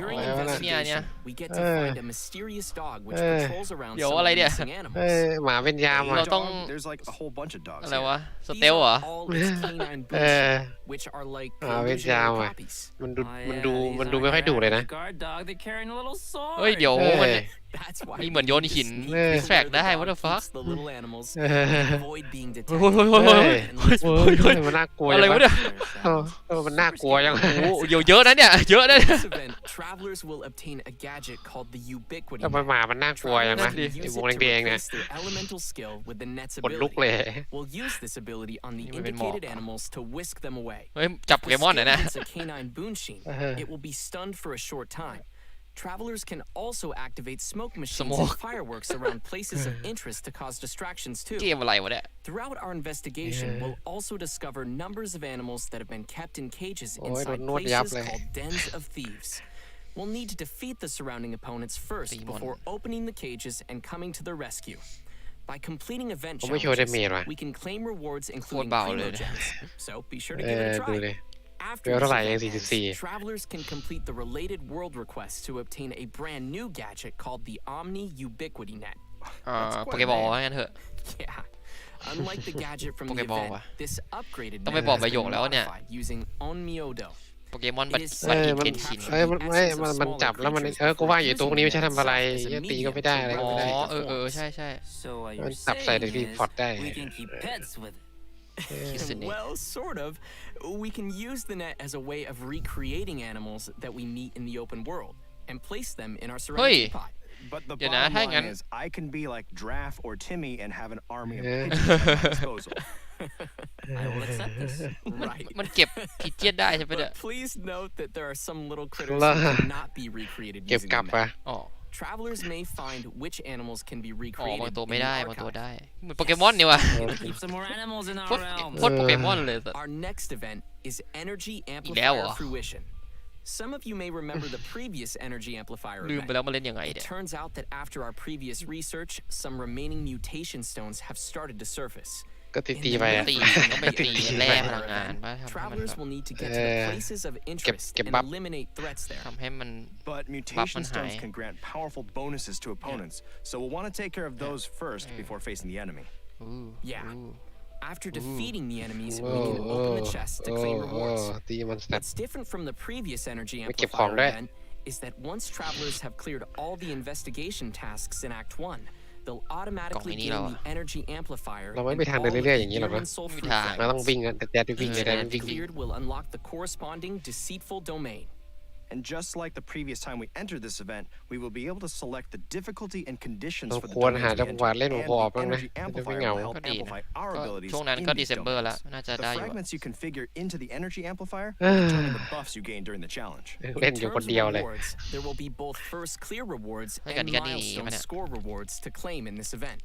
During Ôi, nó là- investigation, Nha, we get to find a mysterious dog which Ê. patrols around Dẫu some ở of đây the đi à? missing เอ้ animals. ยหมาเป็นยามอ่ะ Lo Dog, tông- there's like a whole bunch of dogs อะไร here. วะ ส These เตลเหรอ are all its canine เอ bunshi, อ which are like หมาเป็น illusionary ยามอ่ะ copies. มันดู Oh, มัน yeah, ดู these มันดู aren't ไม่ค่อยดุเลยนะ your average guard dog. They're carrying a little sword. เฮ้ยเดี๋ยว เอ้ย มัน That's why นี่เหมือนโยนหิน sneak เออ peek distract where the ได้ dog what the fuck keeps the little animals เออ and avoid being เฮ้ย detected. เฮ้ยเฮ้ย เฮ้ย เฮ้ยเฮ้ย มันน่ากลัว อะไร จัง วะเนี่ย เออเออมันน่ากลัวยัง โอ้โหเยอะนะเนี่ย เยอะนะเนี่ย In this event, travelers will obtain a gadget called the Ubiquity ทำไม Net. หมามันน่ากลัวยัง Travelers นะ will ไอ้ use วง it to แดงๆเนี่ย replace their elemental skill with the net's ขนลุกเลย ability. We'll use this ability on the Ini main mock. indicated animals to whisk them away. เฮ้ย จับโป If เก the มอนหน่อย skill นะ hits a canine boonshin, it will be stunned for a short time. Travelers can also activate smoke machines Smoke. and fireworks around places of interest to cause distractions เก too. มอะไรวะเนี่ย Throughout our investigation, we'll also discover numbers of animals that have been kept in cages Ôi, inside đột ngột giáp places này. called dens of thieves. We'll need to defeat the surrounding opponents first Demon. before opening the cages and coming to their rescue. By completing event ผมไม่โชว์ดาเมจ challenges, ว่ะ we can claim rewards including เบาเลย primo gems. So be sure to เอ give อ it a ดู try. เลย After เวล this เท่าไหร่ event ยัง ends, 44 travelers can complete the related world requests to obtain a brand new gadget called the Omni Ubiquity Net. โปเกบอลว่างั้นเถอะ Yeah. Unlike the gadget from the Pokeball event, ว่ะ this upgraded ต้อง net ไปบอก has ประโยค been แล้วเนี่ย modified using Onmyodo. โปเกมอนบัต It is บัต เอ ร อ กิน มัน เคนชิน เอ้ยมันไม่มันจับแล้วมันกูว่าอยู่ตรงนี้ไม่ใช่ทำอะไรตีก็ไม่ได้อะไร อ๋ ก็ อ ไม่ได้ ใช่ใช่ So what Nó you're tập xài được saying đi is phọt đây. we can keep pets with it. Isn't it? Well, sort of. We can use the net as a way of recreating animals that we meet in the open world and place them in our surrounding Ôi. pod. But the Vậy nè, bottom thấy line ngắn- is, I can be like Draft or Timmy and have an army of Yeah. pigeons at my disposal. I will accept this. Right. มันเก็บพิเจียนได้ใช่ไหมเนี่ย But please note that there are some little critters Là- that cannot be recreated เก็บ using กลับ the อ่ะ net. อ๋อ Travelers may find which animals can be อ๋อ recreated บางตัว in ไม่ the ได้บางตัว archive. ได้เหมือนโปเกมอนนี่ว่ะ Keep some more animals in โค our ตร realm. โคตรโปเกมอนเลยแต่ Our next event is Energy Léo Amplifier à? Fruition. Some of you may remember the previous Energy Amplifier ลืมไป event. แล้วมาเล่นยังไง It เนี่ย turns out that after our previous research, some remaining mutation stones have started to surface. ก็ตีไปอ่ะ ตีต้องไปตีแร่พลังงานป่ะทำให้มัน Travelers แบบ will need to get to the Eh, places of interest get and buff. eliminate threats there. ทำให้มัน But mutation Buff stones high. can grant powerful bonuses to opponents, so we'll want to take care of those first before facing the enemy. อู้ Yeah. อู้ After defeating the enemies, โอ้ we can โอ้ open the chest to โอ้ claim โอ้ rewards. ตีมันสแตป What's different from the previous Energy Mấy kịp phòng Amplifier đấy. event is that once travelers have cleared all the investigation tasks in Act 1, they'll automatically Cổng này gain đâu à? the Energy Amplifier เราไม่ and ไปทาง all เดิ of น the เรื่อยๆอย่างนี้หรอก Year นะ and Soul ไม่ Fruit ทาง fragments. เราต้องวิ่งกันแต่ไปวิ่งเลยแต่ Once วิ่ง cleared, we'll unlock the corresponding deceitful domain. And just like the previous time we entered this event, we will be able to select the difficulty and conditions เรา for the ควร domains หา we จังหวะ enter, เล่น and หัวออก the บ้างนะ energy จะได้ไม่ amplifier เหงา will help ก็ดีนะ amplify our ก็ abilities ช่วงนั้น in ก็ these December แล้ว domains. น่าจะ The ได้อยู่ fragments you configure into the energy amplifier เอ will อ determine the buffs you gain during the challenge. เล่น In อยู่คน terms เดียว of เลย rewards, there will be both first clear rewards Mấy and cái đi milestone mà nè. score rewards to claim in this event.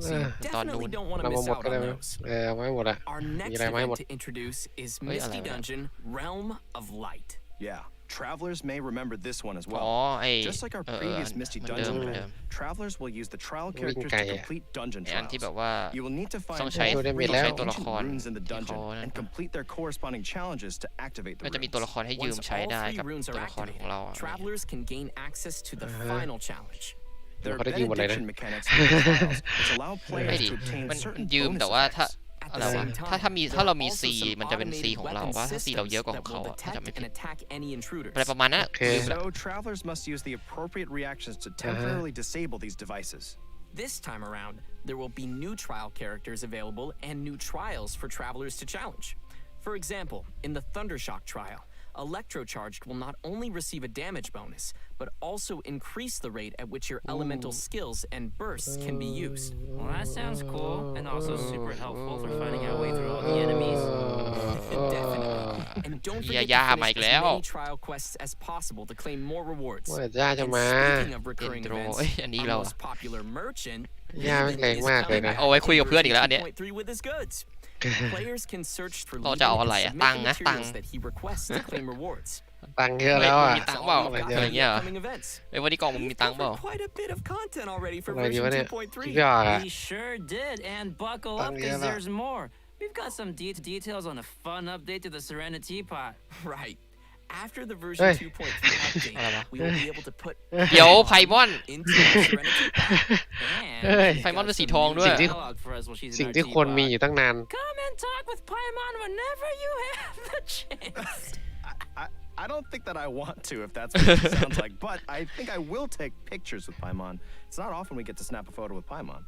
So you Ờ, definitely đun. don't want to เรามา miss หมด out ก็ได้ on ไหม those. เอาไม่หมดอ่ะ Our มี next อะไรไม่หมด event to introduce is Ôi, Mistyอะไรวะ? Dungeon Realm of Light. Yeah, travelers may remember this one as อ๋อ well. ไอ Just like our เออ previous Misty เหมือนเดิม Dungeon เหมือนเดิ event, ม travelers will use the trial Wing characters cày to à? complete dungeon ไอ้อันที่ trials. แบบว่า You will need to ต้อง find ใช้ โอ้ได้มี ต้อง แล้ว ใช้ตัวละคร runes in the ที่เขา dungeon นั่น and ปะ complete their corresponding challenges to activate ก็ the จะมีตัวละ runes. ครให้ยืม Once ใช้ all ได้ three กับ runes ตัว are ละครของ activated, เราอะ travelers can gain access to the final challenge. There are เขาได้ยืมหมดเลยนะ benediction mechanics in the trials, which allow ไม่ players ดิ to obtain มัน certain ยืม bonus แต่ว่าถ้า effects. At อะไร the วะ same time, ถ้ามี there ถ้าเรา are มี also ซี some มันจะเป็นซี automated ของเรา weapon ว่าถ้าซีเรา systems เยอะกว่า that เขา will อะถ้า detect จำไม่ and ผิด attack any intruders. อะไรประมาณนั้นอะ โอเค ลืมละ So travelers must use the appropriate reactions to temporarily disable these devices. This time around, there will be new trial characters available and new trials for travelers to challenge. For example, in the Thundershock trial, Electrocharged will not only receive a damage bonus, but also increase the rate at which your elemental skills and bursts can be used. Well, that sounds cool, and also super helpful for finding our way through all the enemies. Definitely. And don't forget to finish as many trial quests as possible to claim more rewards. ว่าย่าจะ And มา speaking of recurring อินโทร events, อันนี้ our เรา most popular merchant ย่าแม่งแรง is มากเลยนะ coming เอาไว้ back คุยกับ in เพื่อนอีกแล้วอันเนี้ย version 2.3 with his goods. Players can search for เรา leading จะเอาอะไร and อะ submit ตัง the ค์นะตัง materials ค์ that he requests to claim rewards. ตังค์เยอะแล้วอ่ะ มีตังค์เปล่า We've got อะไร for เงี้ยเหรอ upcoming events. เอ้ยวันนี้กล่องมึงมี We've ตังค์เปล่า covered quite a bit of content already for อะไรดี version วะเนี่ย 2.3. คิดไม่ออกอ่ะ We sure did, and buckle up Tang because ina. there's more. We've got some details on a fun update to the Serenity Pot. Right. After the version Hey. 2.3 update, we will be able to put เดี๋ยวไพมอน into the Serenity Pot. And Hey. we've Paimon got เป็นสี some ทอง new ด้วย dialogue for us while she's in สิ่ง our ที่คนมีอ teapot. ยู่ตั้งนาน Come and talk with Paimon whenever you have the chance. I don't think that I want to, if that's what it sounds like, but I think I will take pictures with Paimon. It's not often we get to snap a photo with Paimon.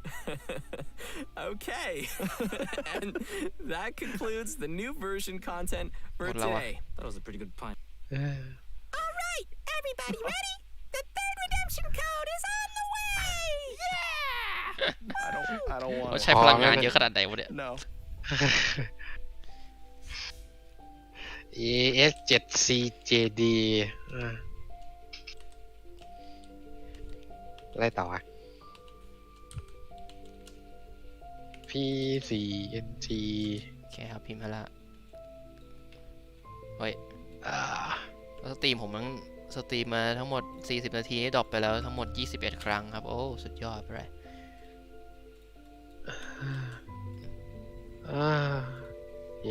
Okay. And that concludes the new version content for Hola. today. That was a pretty good pun. All right, everybody ready? The third redemption code is on the way! Yeah! I don't เขา want ใช้พลังงานเยอะขนาดไหนวะเนี่ย No. ES7CJD อะไรต่ออ่ะ P4NG โอเคครับพิมพ์มาละเฮ้ย อ่า แล้วสตรีมผมมันสตรีมมาทั้งหมด40นาทีดรอปไปแล้วทั้งหมด21ครั้งครับโอ้สุดยอดไปเลย อ่า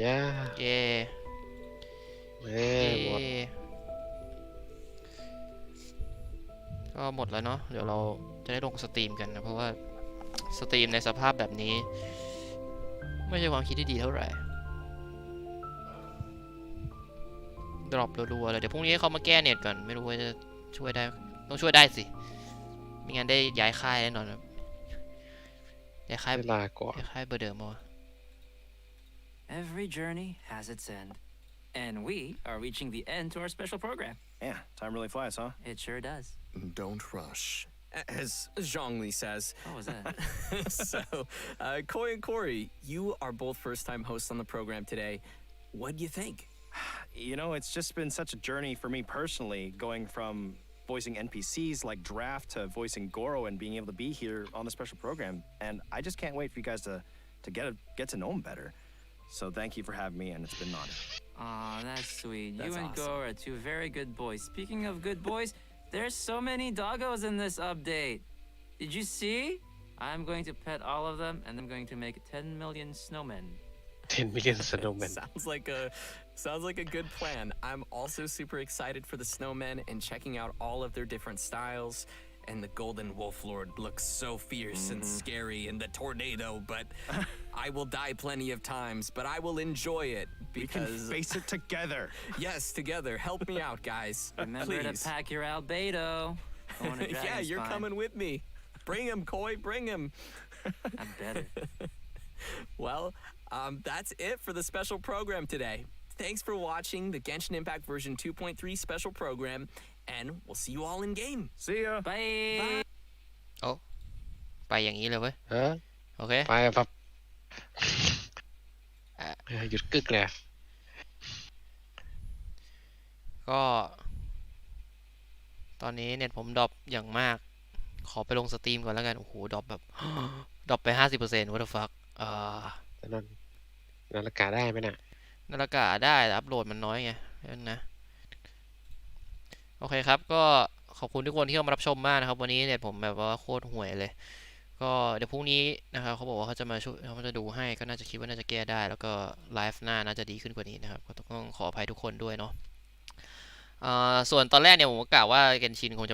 ย่า เย้ เอ้หมด ก็หมดแล้วเนาะเดี๋ยวเราจะได้ลงสตรีมกันนะเพราะว่าสตรีมในสภาพแบบนี้ไม่ใช่ความคิดที่ดีเท่าไหร่ดรอปรัวๆเลยเดี๋ยวพรุ่งนี้เขามาแก้เน็ตก่อนไม่รู้ว่าจะช่วยได้ต้องช่วยได้สิไม่งั้นได้ย้ายค่ายแน่นอนครับย้ายค่าย เวลาก่อน ย้ายค่ายเบอร์เดิมมา Every journey has its end. And we are reaching the end to our special program. Yeah, time really flies, huh? It sure does. Don't rush. As Zhongli says. What was that? So, Koi and Corey, you are both first-time hosts on the program today. What do you think? You know, it's just been such a journey for me personally, going from voicing NPCs like Draft to voicing Goro and being able to be here on the special program. And I just can't wait for you guys to get to know him better. So thank you for having me, and it's been an honor. Aw, that's sweet. That's You and awesome. Go are two very good boys. Speaking of good boys, there's so many doggos in this update. Did you see? I'm going to pet all of them, and I'm going to make 10 million snowmen. 10 million snowmen Sounds like a good plan. I'm also super excited for the snowmen and checking out all of their different styles. And the Golden Wolf Lord looks so fierce and scary in the tornado, but I will die plenty of times, but I will enjoy it We can because face it together. yes, together. Help me out, guys. Remember to Please. pack your albedo. Going to Yeah, you're Dragonspine. coming with me. Bring him, Koi, bring him. I better. Well, that's it for the special program today. Thanks for watching the Genshin Impact version 2.3 special program, and we'll see you all in game. See ya. Bye. ไปอย่างนี้เลยเว้ย ฮะ โอเค ไปแบบหยุดกึกเลย ก็ตอนนี้เน็ตผมดรอปอย่างมากขอไปลงสตรีมก่อนแล้วกันโอ้โหดรอปแบบ ดรอปไป 50% what the fuck แต่นั่นนาฬิกาได้ไหมน่ะ นาฬิกาได้แต่อัพโหลดมันน้อยไงนั่นนะโอเคครับก็ขอบคุณทุกคนที่เข้ามารับชมมากนะครับวันนี้เน็ตผมแบบว่าโคตรห่วยเลยก็เดี๋ยวพรุ่งนี้นะครับเขาบอกว่าเขาจะมาช่วยเขาจะดูให้ก็น่าจะคิดว่าน่าจะแก้ได้แล้วก็ไลฟ์หน้าน่าจะดีขึ้นกว่านี้นะครับก็ต้องขออภัยทุกคนด้วยเนาะส่วนตอนแรกเนี่ยผมก็กล่าวว่าเกนชินคงจะ